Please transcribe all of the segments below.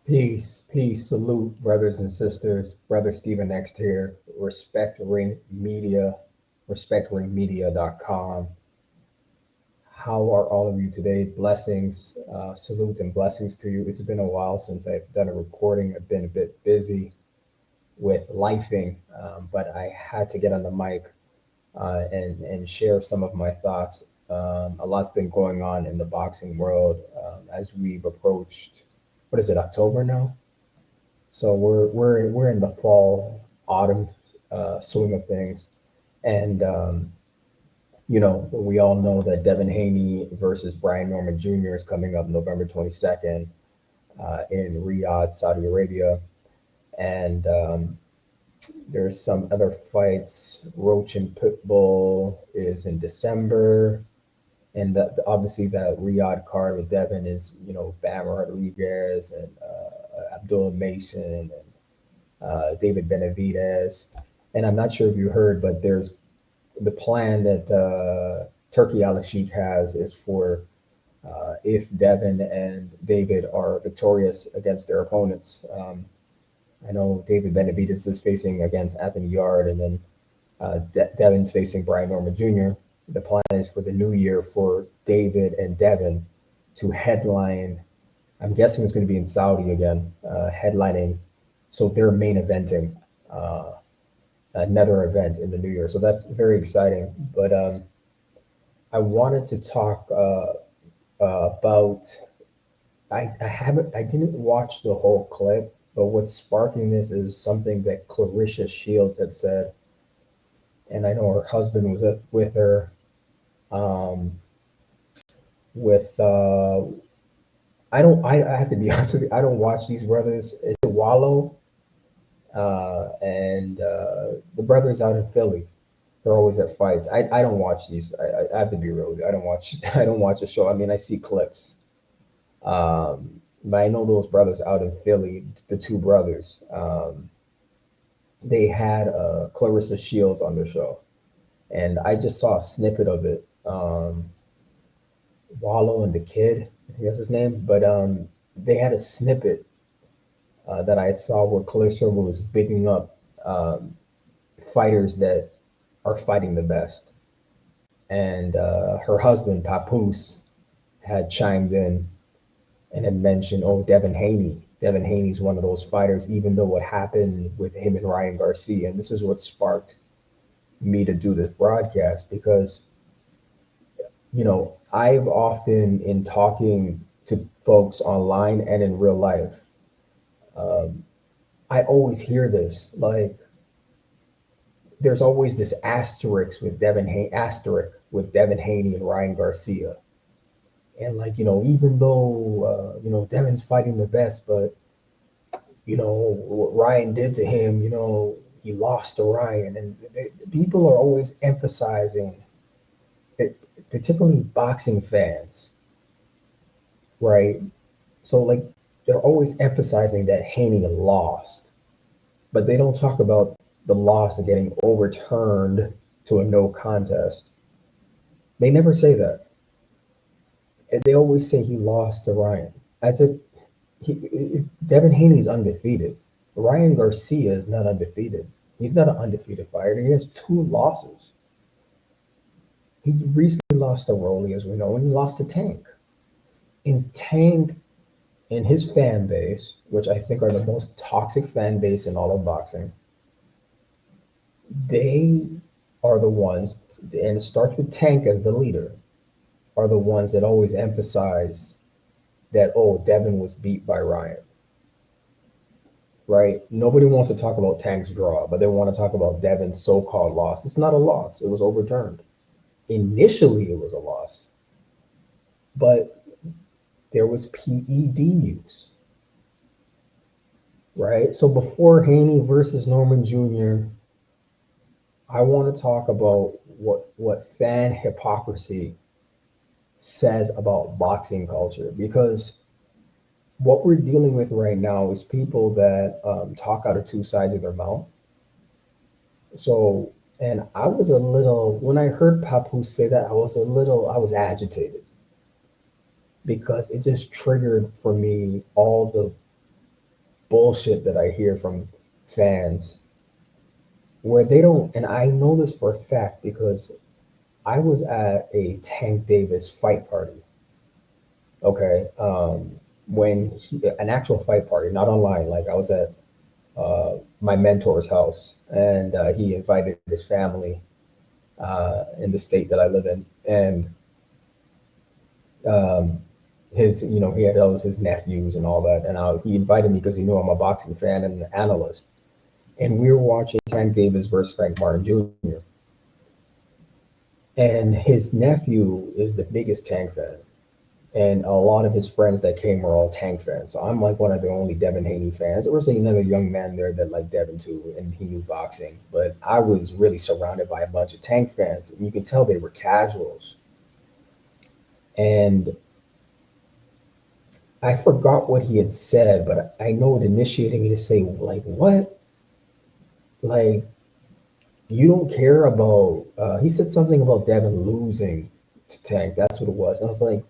Peace, salute, brothers and sisters. Brother Stephen Next here. Respect Ring Media, respectringmedia.com. How are all of you today? Blessings, salutes, and blessings to you. It's been a while since I've done a recording. I've been a bit busy with lifing, but I had to get on the mic and share some of my thoughts. A lot's been going on in the boxing world as we've approached, what is it, October now? So we're in the fall, autumn swing of things, and we all know that Devin Haney versus Brian Norman Jr. is coming up November 22nd in Riyadh, Saudi Arabia, and there's some other fights. Roach and Pitbull is in December, and obviously that Riyadh card with Devin is Bam Rodriguez and Abdullah Mason and David Benavidez. And I'm not sure if you heard, but there's the plan that Turkey Al Sheikh has is for if Devin and David are victorious against their opponents. I know David Benavidez is facing against Anthony Yard, and then Devin's facing Brian Norman Jr. The plan is for the new year for David and Devin to headline. I'm guessing it's going to be in Saudi again, headlining. So they're main eventing another event in the new year. So that's very exciting. But I wanted to talk about. I didn't watch the whole clip, but what's sparking this is something that Clarissa Shields had said, and I know her husband was with her. With I have to be honest with you, I don't watch these brothers. Is it Wallow? And the brothers out in Philly, they're always at fights. I don't watch these. I have to be real with you. I don't watch I don't watch the show. I mean, I see clips. But I know those brothers out in Philly, the two brothers. They had Clarissa Shields on their show, and I just saw a snippet of it. Wallow and the Kid, I think that's his name. But they had a snippet that I saw where Clarissa was bigging up fighters that are fighting the best, and her husband Papoose had chimed in and had mentioned, oh, Devin Haney. Devin Haney's one of those fighters, even though what happened with him and Ryan Garcia. And this is what sparked me to do this broadcast because, I've often, in talking to folks online and in real life, I always hear this, like, there's always this asterisk with Devin Haney and Ryan Garcia. And like, even though, Devin's fighting the best, but, what Ryan did to him, he lost to Ryan. And people are always emphasizing it, particularly boxing fans, right? So like, they're always emphasizing that Haney lost, but they don't talk about the loss of getting overturned to a no contest. They never say that. They always say he lost to Ryan, as if Devin Haney's undefeated. Ryan Garcia is not undefeated. He's not an undefeated fighter. He has two losses. He recently lost to Rolly, as we know, and he lost to Tank. And Tank and his fan base, which I think are the most toxic fan base in all of boxing, they are the ones, and it starts with Tank as the leader, are the ones that always emphasize that, oh, Devin was beat by Ryan, right? Nobody wants to talk about Tank's draw, but they want to talk about Devin's so-called loss. It's not a loss. It was overturned. Initially, it was a loss, but there was PED use, right? So before Haney versus Norman Jr., I want to talk about what fan hypocrisy says about boxing culture, because what we're dealing with right now is people that talk out of two sides of their mouth. So, and I was a little, when I heard Papoose say that, I was agitated because it just triggered for me all the bullshit that I hear from fans where they don't, and I know this for a fact because I was at a Tank Davis fight party. Okay, an actual fight party, not online. Like I was at my mentor's house, and he invited his family in the state that I live in, and um, he had all his nephews and all that, and he invited me because he knew I'm a boxing fan and an analyst, and we were watching Tank Davis versus Frank Martin Jr. And his nephew is the biggest Tank fan, and a lot of his friends that came were all Tank fans. So I'm like one of the only Devin Haney fans. There was another young man there that liked Devin too, and he knew boxing. But I was really surrounded by a bunch of Tank fans, and you could tell they were casuals. And I forgot what he had said, but I know it initiated me to say, like, what? Like, you don't care about, he said something about Devin losing to Tank. That's what it was. I was like,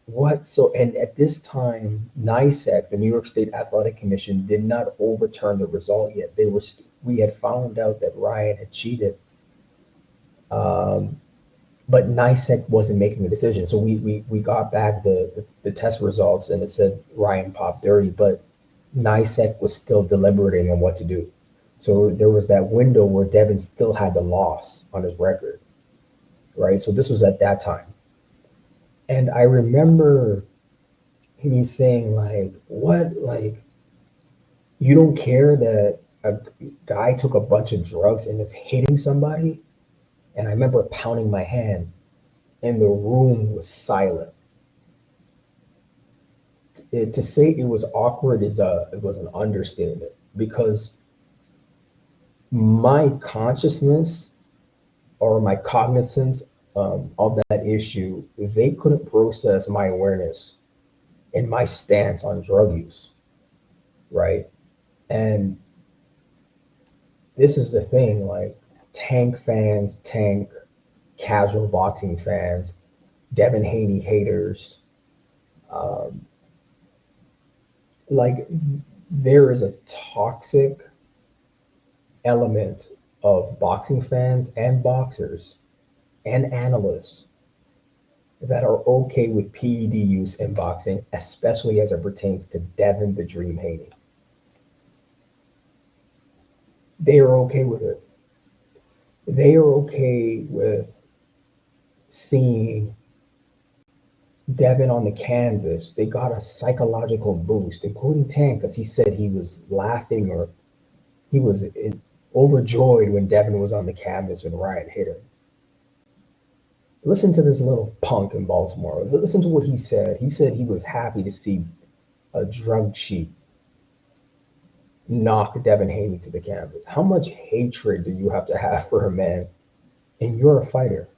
what? So, and at this time, NYSEC, the New York State Athletic Commission, did not overturn the result yet. We had found out that Ryan had cheated, um, but NYSEC wasn't making a decision. So we got back the test results, and it said Ryan popped 30, but NYSEC was still deliberating on what to do. So there was that window where Devin still had the loss on his record, right? So this was at that time. And I remember me saying, like, what? Like, you don't care that a guy took a bunch of drugs and is hitting somebody? And I remember pounding my hand, and the room was silent. To say it was awkward it was an understatement, because my consciousness or my cognizance of that issue, they couldn't process my awareness and my stance on drug use, right? And this is the thing, like Tank fans, Tank casual boxing fans, Devin Haney haters, um, like there is a toxic element of boxing fans and boxers and analysts that are okay with PED use in boxing, especially as it pertains to Devin the Dream Haney. They are okay with it. They are okay with seeing Devin on the canvas. They got a psychological boost, including Tank, because he said he was laughing or he was overjoyed when Devin was on the canvas when Ryan hit him. Listen to this little punk in Baltimore. Listen to what he said. He said he was happy to see a drug cheat knock Devin Haney to the canvas. How much hatred do you have to have for a man? And you're a fighter,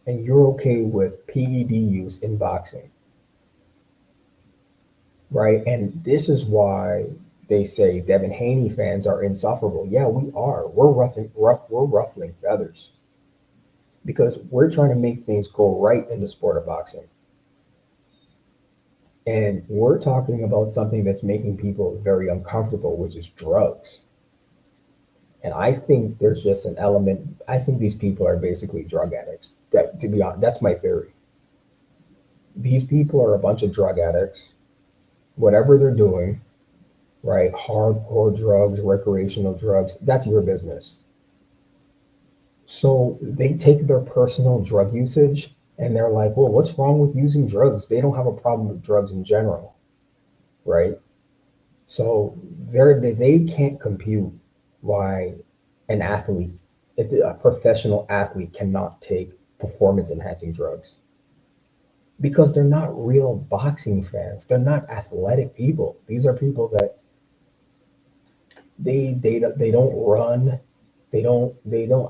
and you're okay with PED use in boxing, right? And this is why they say Devin Haney fans are insufferable. Yeah, we are. We're ruffling feathers because we're trying to make things go right in the sport of boxing. And we're talking about something that's making people very uncomfortable, which is drugs. And I think there's just an element. I think these people are basically drug addicts. That, to be honest, that's my theory. These people are a bunch of drug addicts. Whatever they're doing, right? Hardcore drugs, recreational drugs, that's your business. So they take their personal drug usage and they're like, well, what's wrong with using drugs? They don't have a problem with drugs in general, right? So they can't compute why an athlete, a professional athlete, cannot take performance enhancing drugs because they're not real boxing fans. They're not athletic people. These are people that they don't run. They don't.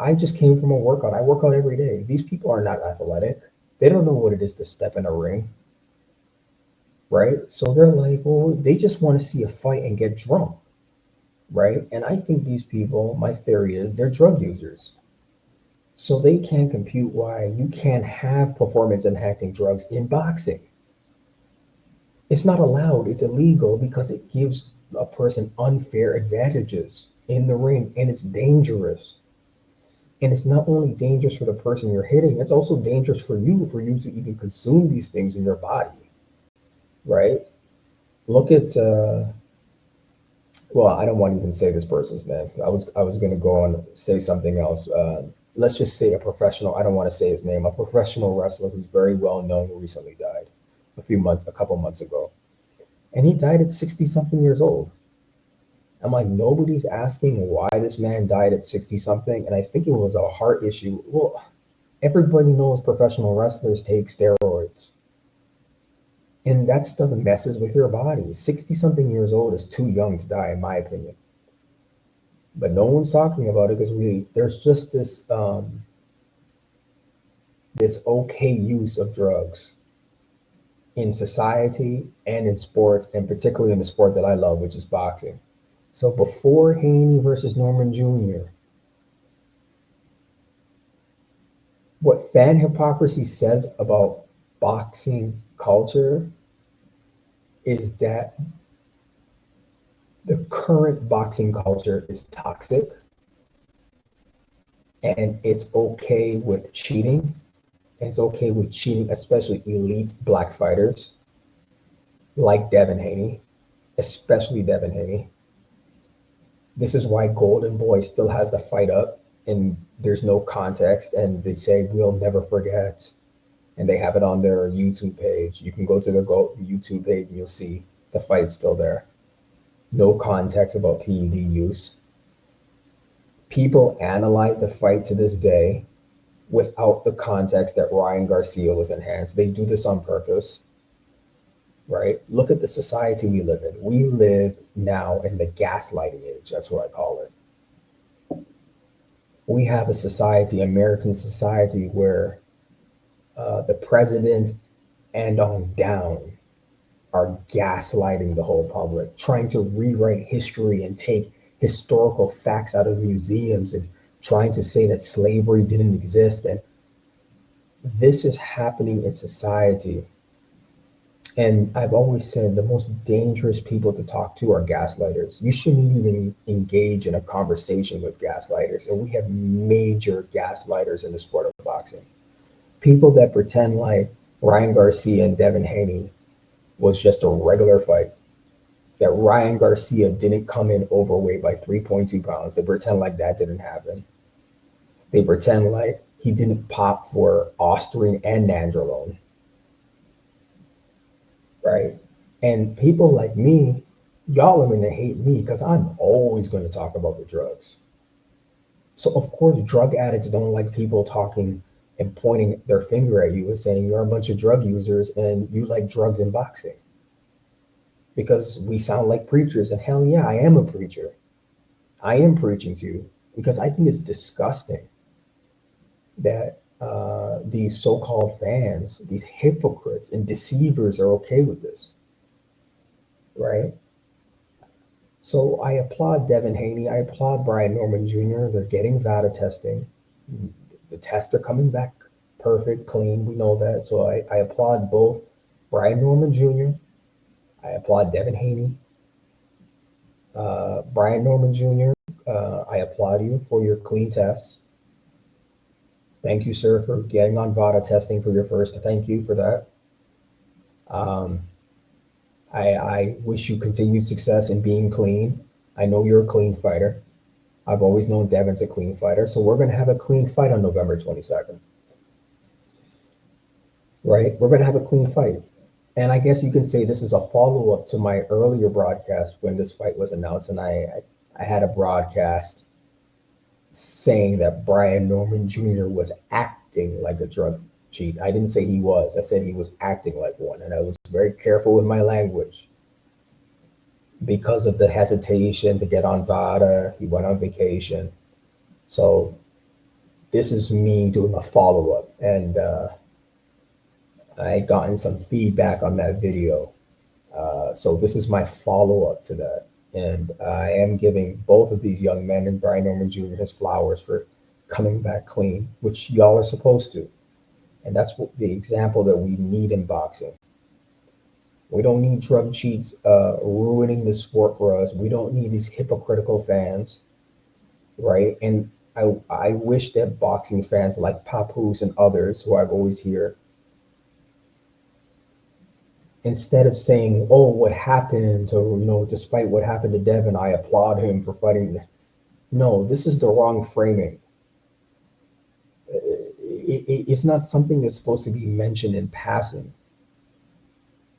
I just came from a workout. I work out every day. These people are not athletic. They don't know what it is to step in a ring, right? So they're like, well, they just want to see a fight and get drunk, right? And I think these people, my theory is they're drug users. So they can't compute why you can't have performance enhancing drugs in boxing. It's not allowed. It's illegal because it gives a person unfair advantages in the ring, and it's dangerous. And it's not only dangerous for the person you're hitting, it's also dangerous for you to even consume these things in your body, right? Look at well, I don't want to even say this person's name. I was going to go on and say something else. Let's just say a professional. I don't want to say his name. A professional wrestler who's very well known who recently died a couple months ago, and he died at 60 something years old. I'm like, nobody's asking why this man died at 60 something, and I think it was a heart issue. Well, everybody knows professional wrestlers take steroids, and that stuff messes with your body. 60 something years old is too young to die, in my opinion. But no one's talking about it because there's just this okay use of drugs in society and in sports, and particularly in the sport that I love, which is boxing. So before Haney versus Norman Jr., what fan hypocrisy says about boxing culture is that the current boxing culture is toxic and it's okay with cheating. It's okay with cheating, especially elite black fighters like Devin Haney, especially Devin Haney. This is why Golden Boy still has the fight up and there's no context, and they say we'll never forget, and they have it on their YouTube page. You can go to their YouTube page and you'll see the fight's still there. No context about PED use. People analyze the fight to this day without the context that Ryan Garcia was enhanced. They do this on purpose, right? Look at the society we live in. We live now in the gaslighting age. That's what I call it. We have a society, American society, where the president and on down are gaslighting the whole public, trying to rewrite history and take historical facts out of museums and trying to say that slavery didn't exist. And this is happening in society. And I've always said the most dangerous people to talk to are gaslighters. You shouldn't even engage in a conversation with gaslighters. And we have major gaslighters in the sport of boxing. People that pretend like Ryan Garcia and Devin Haney was just a regular fight, that Ryan Garcia didn't come in overweight by 3.2 pounds. They pretend like that didn't happen. They pretend like he didn't pop for Austrian and Nandrolone, right? And people like me, y'all are going to hate me because I'm always going to talk about the drugs. So of course, drug addicts don't like people talking and pointing their finger at you and saying you're a bunch of drug users and you like drugs and boxing. Because we sound like preachers, and hell yeah, I am a preacher. I am preaching to you because I think it's disgusting that these so-called fans, these hypocrites and deceivers are okay with this, right? So I applaud Devin Haney. I applaud Brian Norman Jr. They're getting VADA testing. The tests are coming back perfect, clean. We know that. So I applaud both Brian Norman Jr. I applaud Devin Haney. Brian Norman Jr., I applaud you for your clean tests. Thank you, sir, for getting on VADA testing for your first. Thank you for that. I wish you continued success in being clean. I know you're a clean fighter. I've always known Devin's a clean fighter, so we're going to have a clean fight on November 22nd. Right? We're going to have a clean fight. And I guess you can say this is a follow-up to my earlier broadcast when this fight was announced, and I had a broadcast saying that Brian Norman Jr. was acting like a drug cheat. I didn't say he was. I said he was acting like one, and I was very careful with my language because of the hesitation to get on VADA. He went on vacation. So this is me doing a follow-up, and I had gotten some feedback on that video. So this is my follow-up to that. And I am giving both of these young men and Brian Norman Jr. his flowers for coming back clean, which y'all are supposed to. And that's what the example that we need in boxing. We don't need drug cheats ruining the sport for us. We don't need these hypocritical fans, right? And I wish that boxing fans like Papoose and others who I've always hear, instead of saying, "Oh, what happened?" or despite what happened to Devin, I applaud him for fighting. No, this is the wrong framing. It's not something that's supposed to be mentioned in passing.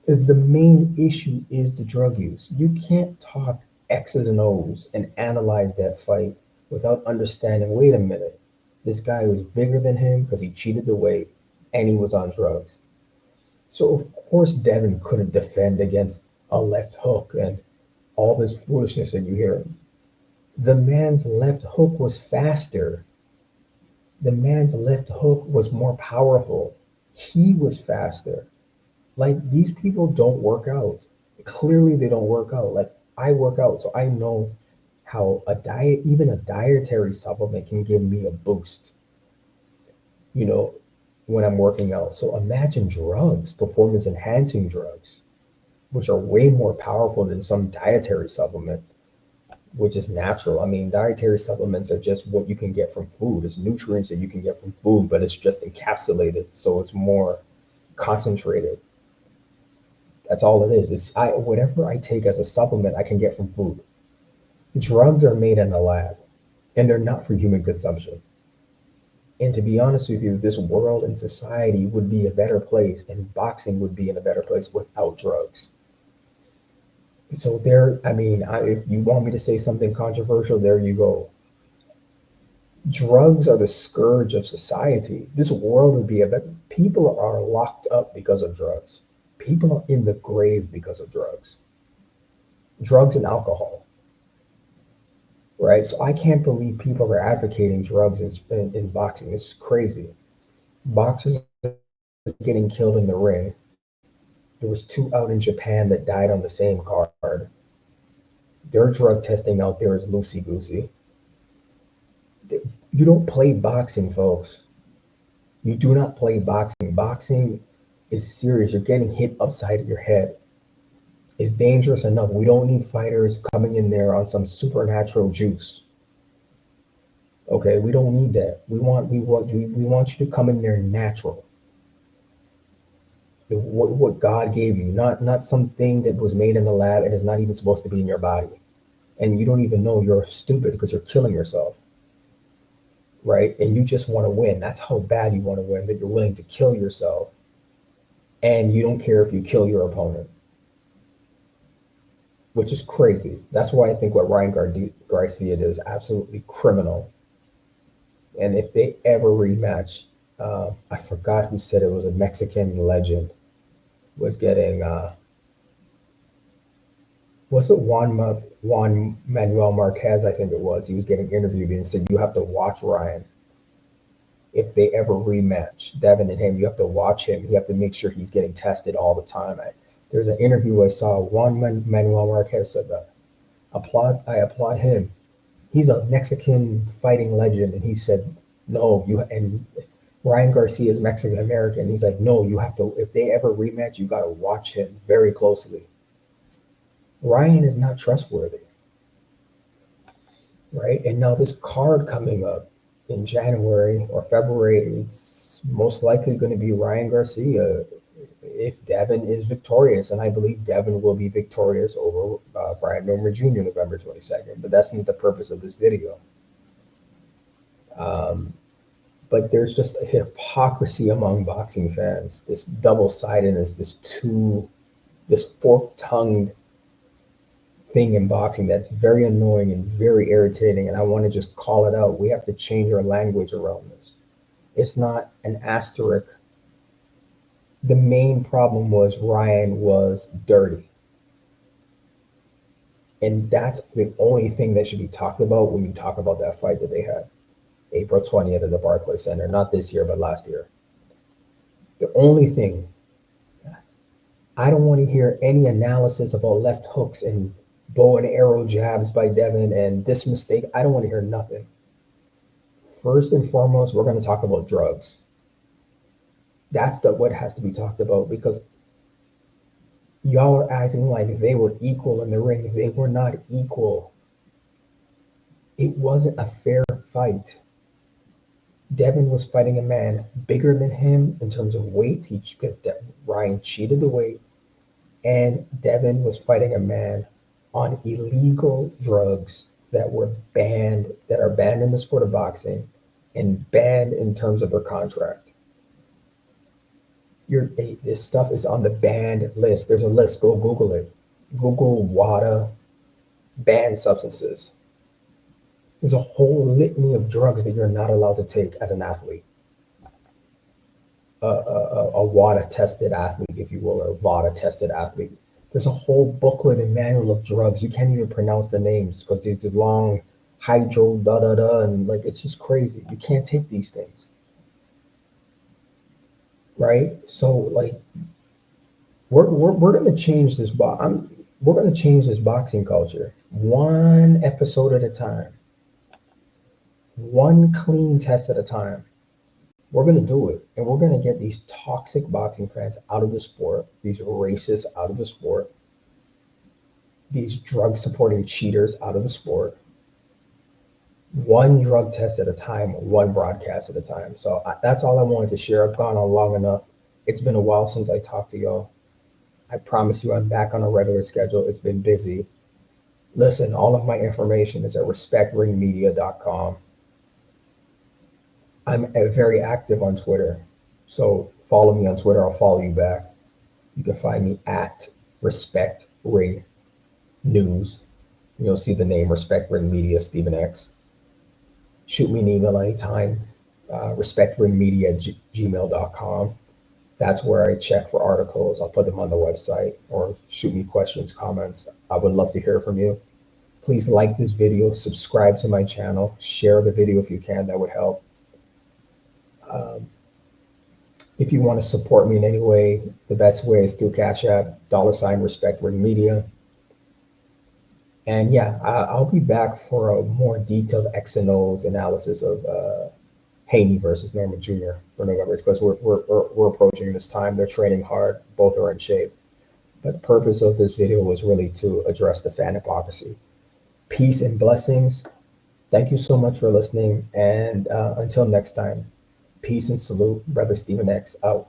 The main issue is the drug use. You can't talk X's and O's and analyze that fight without understanding, wait a minute, this guy was bigger than him because he cheated the weight and he was on drugs. So of course Devin couldn't defend against a left hook and all this foolishness that you hear. The man's left hook was faster. The man's left hook was more powerful. He was faster. Like, these people don't work out. Clearly they don't work out. Like, I work out, so I know how even a dietary supplement can give me a boost, you know, when I'm working out. So imagine drugs, performance enhancing drugs, which are way more powerful than some dietary supplement, which is natural. I mean, dietary supplements are just what you can get from food. It's nutrients that you can get from food, but it's just encapsulated, so it's more concentrated. That's all it is. It's whatever I take as a supplement, I can get from food. Drugs are made in a lab, and they're not for human consumption. And to be honest with you, this world and society would be a better place, and boxing would be in a better place without drugs. So there, I mean, if you want me to say something controversial, there you go. Drugs are the scourge of society. This world would be a better. People are locked up because of drugs. People are in the grave because of drugs. Drugs and alcohol, right? So I can't believe people are advocating drugs in boxing. It's crazy. Boxers are getting killed in the ring. There was two out in Japan that died on the same card. Their drug testing out there is loosey goosey. You don't play boxing, folks. You do not play boxing. Boxing is serious. You're getting hit upside your head. It's dangerous enough. We don't need fighters coming in there on some supernatural juice. Okay, we don't need that. We want you to come in there natural. What God gave you, not something that was made in the lab and is not even supposed to be in your body. And you don't even know you're stupid because you're killing yourself. Right? And you just want to win. That's how bad you want to win, that you're willing to kill yourself. And you don't care if you kill your opponent, which is crazy. That's why I think what Ryan Garcia did is absolutely criminal. And if they ever rematch, I forgot who said it was a Mexican legend was getting, was it Juan Manuel Marquez? I think it was. He was getting interviewed and said, you have to watch Ryan. If they ever rematch, Devin and him, you have to watch him. You have to make sure he's getting tested all the time. There's an interview I saw. Juan Manuel Marquez said that. I applaud him. He's a Mexican fighting legend, and he said, no, and Ryan Garcia is Mexican American. He's like, no, you have to. If they ever rematch, you got to watch him very closely. Ryan is not trustworthy, right? And now this card coming up in January or February, it's most likely going to be Ryan Garcia if Devin is victorious, and I believe Devin will be victorious over Brian Norman Jr. November 22nd, but that's not the purpose of this video. But there's just a hypocrisy among boxing fans, this double-sidedness, this fork-tongued thing in boxing that's very annoying and very irritating, and I want to just call it out. We have to change our language around this. It's not an asterisk. The main problem was Ryan was dirty. And that's the only thing that should be talked about when you talk about that fight that they had April 20th at the Barclays Center, not this year, but last year. The only thing, I don't want to hear any analysis about left hooks and bow and arrow jabs by Devin and this mistake. I don't want to hear nothing. First and foremost, we're going to talk about drugs. That's what has to be talked about, because Y'all are acting like they were equal in the ring. They were not equal. It wasn't a fair fight. Devin was fighting a man bigger than him in terms of weight, because Ryan cheated the weight, and Devin was fighting a man on illegal drugs that were banned, that are banned in the sport of boxing, and banned in terms of their contract. This stuff is on the banned list. There's a list. Go Google it. Google WADA banned substances. There's a whole litany of drugs that you're not allowed to take as an athlete. A WADA tested athlete, if you will, or VADA tested athlete. There's a whole booklet and manual of drugs. You can't even pronounce the names because these long hydro da da da, and like it's just crazy. You can't take these things, right? So like we're gonna change this. We're gonna change this boxing culture one episode at a time, one clean test at a time. We're going to do it, and we're going to get these toxic boxing fans out of the sport, these racists out of the sport, these drug-supporting cheaters out of the sport, one drug test at a time, one broadcast at a time. So that's all I wanted to share. I've gone on long enough. It's been a while since I talked to y'all. I promise you I'm back on a regular schedule. It's been busy. Listen, all of my information is at respectringmedia.com. I'm very active on Twitter, so follow me on Twitter. I'll follow you back. You can find me at Respect Ring News. You'll see the name Respect Ring Media, Stephen X. Shoot me an email anytime, respectringmedia@gmail.com. That's where I check for articles. I'll put them on the website, or shoot me questions, comments. I would love to hear from you. Please like this video, subscribe to my channel, share the video if you can. That would help. If you want to support me in any way, the best way is through Cash App, $ Respect Ring Media. And yeah, I'll be back for a more detailed X and O's analysis of Haney versus Norman Jr. for November, because we're approaching this time. They're training hard. Both are in shape. But the purpose of this video was really to address the fan hypocrisy. Peace and blessings. Thank you so much for listening. And until next time, peace and salute. Brother Stephen X out.